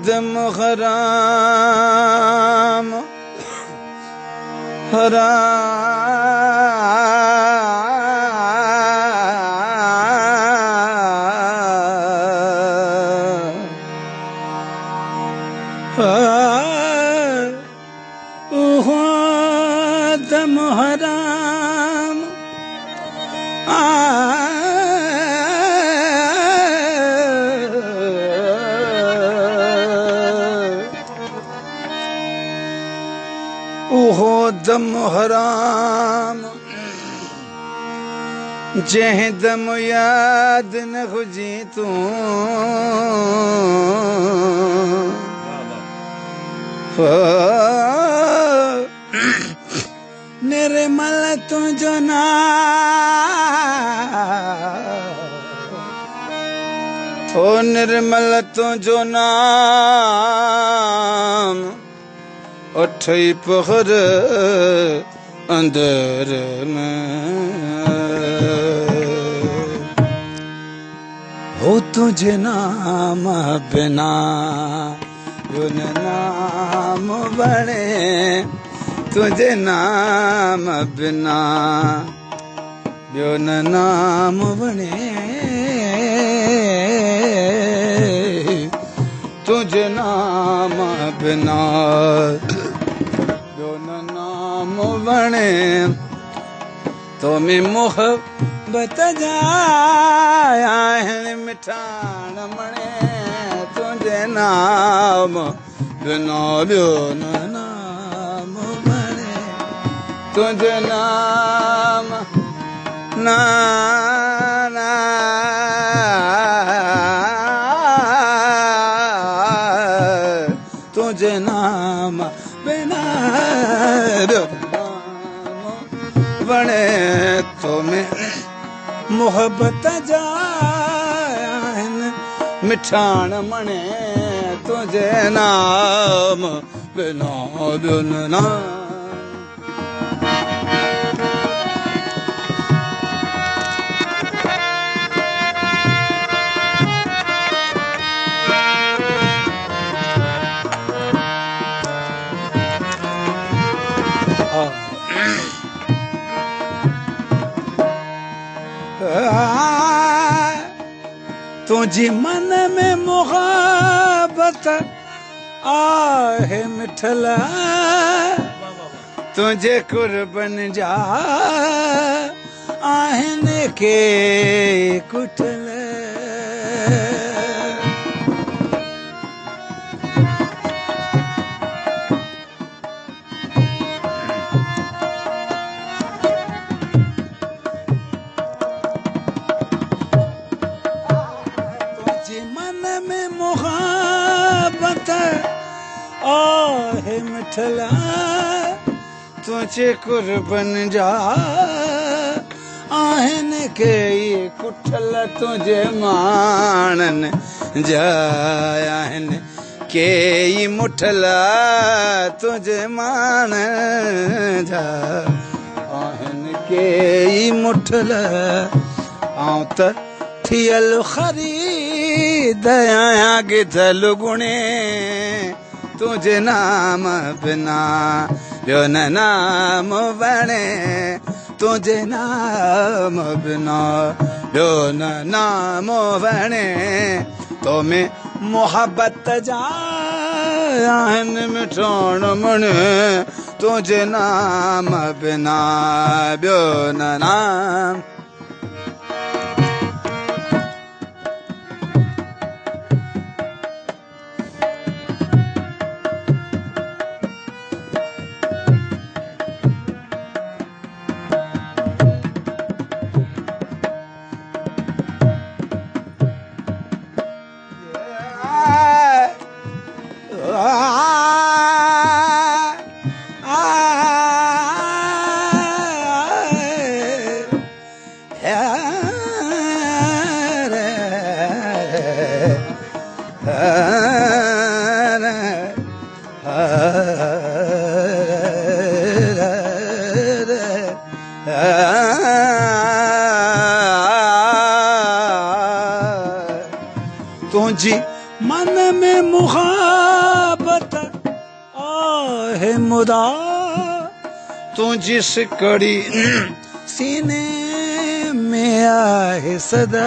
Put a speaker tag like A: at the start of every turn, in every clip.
A: दम हराम दम हराम ओहो दम हराम जह दम याद न हुजी तू निर्मल तुझो नाम ओ निर्मल तुझो नाम अठई पहर अंदर में हो तुझे नाम बिना युन नाम बने तुझे नाम बिना युन नाम बने तुझे नाम बिना नाम बने तो में मोहब्बत जाया है मिठान मणे तुझे नाम बिना बियो नाम बने तुझे नाम ना ना तुझे नाम बिना बने तो में मोहब्बत जान मिठान मने तुझे नाम बिना बिन नाम तुझे मन में मोहब्बत आहे मिठला तुझे कुर्बन जा आहन के कुठल आहे मिठला तुझे कुर्बन जा आहन के कुठल तुझे मानन जायन के मुठला तुझे मान जा आहन के मुठला आऊं त थियल खरीद आया गिधल गुणे तुझे नाम बिना बियो न नाम बने तुझे नाम बिना बियो न नाम बने तो में मोहब्बत जान मिठोण मन तुझे नाम बिना बियो न नाम तुझी मन में मुहाबत आहे मुदा तुझी सिकड़ी सीने में आहे सदा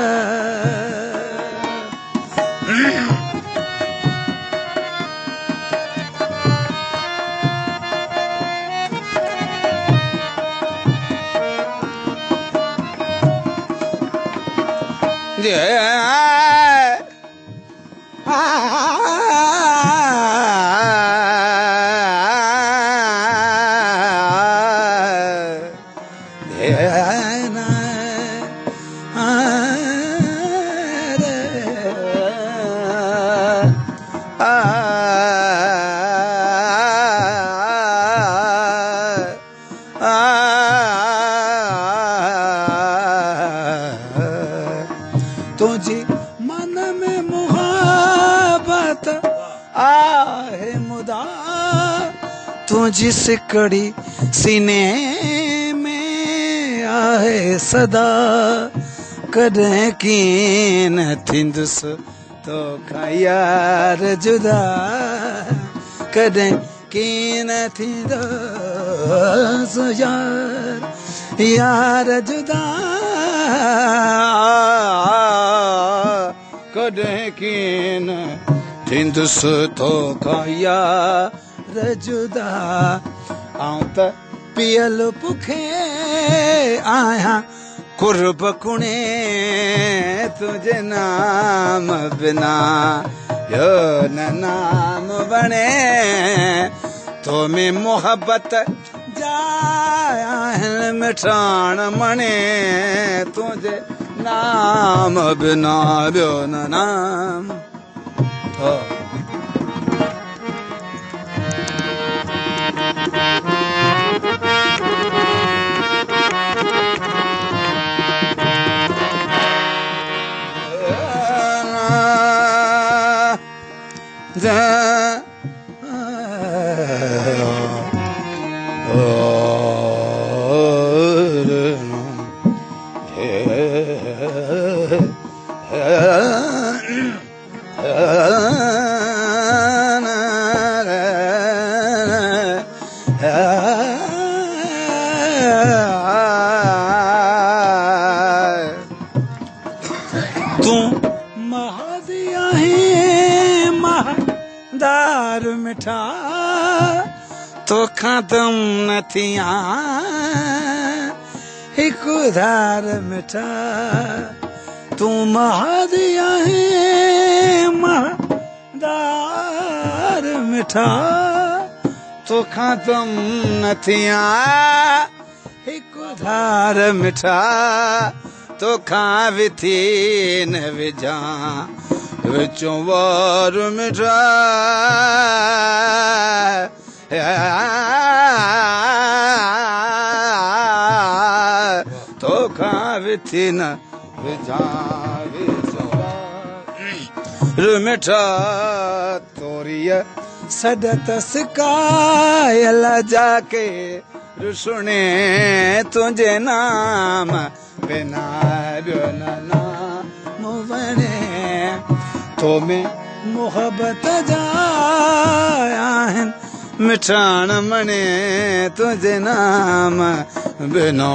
A: तुझी मन में मुहाबत आहे मुदा तुझी सिकड़ी सीने में आहे सदा कॾहिं कीन थींदुस तो खां यार जुदा कॾहिं कीन थींदुस यार जुदा कॾहिं कीन थींदुस तो खां यार जुदा आऊं त पियल पुखे आहियां कुर्ब कुणे तुझे नाम बिना यो न नाम बणे तो में मोहब्बत जाया मिठाण मणे तुझे नाम बिना ॿियो न नाम तू महदिया है महदार मिठा तो खत्म न थिया एक उधार मिठा तू महदिया है महदार मिठा तो खत्म न थिया एक उधार मिठा तो खां विथी न विझा विचों वार मिठा तो खां विथी न विझा विचों वार मिठा तोरिय सदत सिकायल जाके रुसणे तुझे नाम बिना ॿियो न नाम वणे तो में मोहब्बत जा आहिनि मिठाण मणे तुझे नाम बिना